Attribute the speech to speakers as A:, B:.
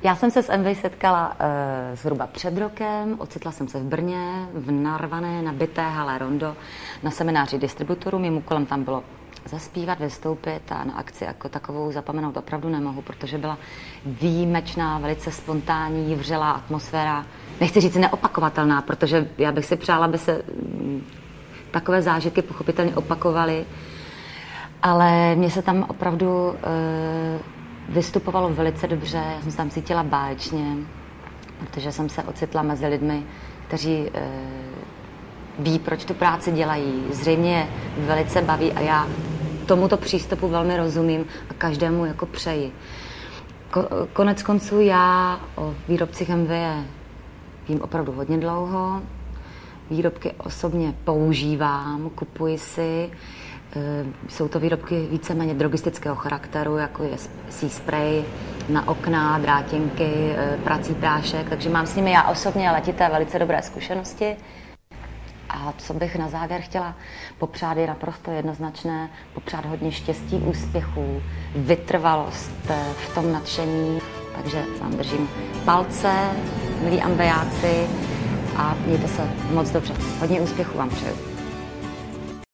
A: Já jsem se s MV setkala zhruba před rokem, ocitla jsem se v Brně, v narvané, nabité hale Rondo, na semináři distributorů. Mým úkolem tam bylo zaspívat, vystoupit a na akci jako takovou zapomenout opravdu nemohu, protože byla výjimečná, velice spontánní, vřelá atmosféra. Nechci říct neopakovatelná, protože já bych si přála, aby se takové zážitky pochopitelně opakovaly, ale mně se tam opravdu vystupovalo velice dobře, já jsem se tam cítila báječně, protože jsem se ocitla mezi lidmi, kteří ví, proč tu práci dělají. Zřejmě je velice baví a já tomuto přístupu velmi rozumím a každému jako přeji. Konec konců já o výrobcích MV vím opravdu hodně dlouho. Výrobky osobně používám, kupuji si. Jsou to výrobky víceméně drogistického charakteru, jako je C-spray na okna, drátinky, prací prášek, takže mám s nimi já osobně letité velice dobré zkušenosti. A co bych na závěr chtěla popřát je naprosto jednoznačné, popřát hodně štěstí, úspěchů, vytrvalost v tom nadšení, takže vám držím palce, milí ambejáci, a mějte se moc dobře. Hodně úspěchů vám přeju.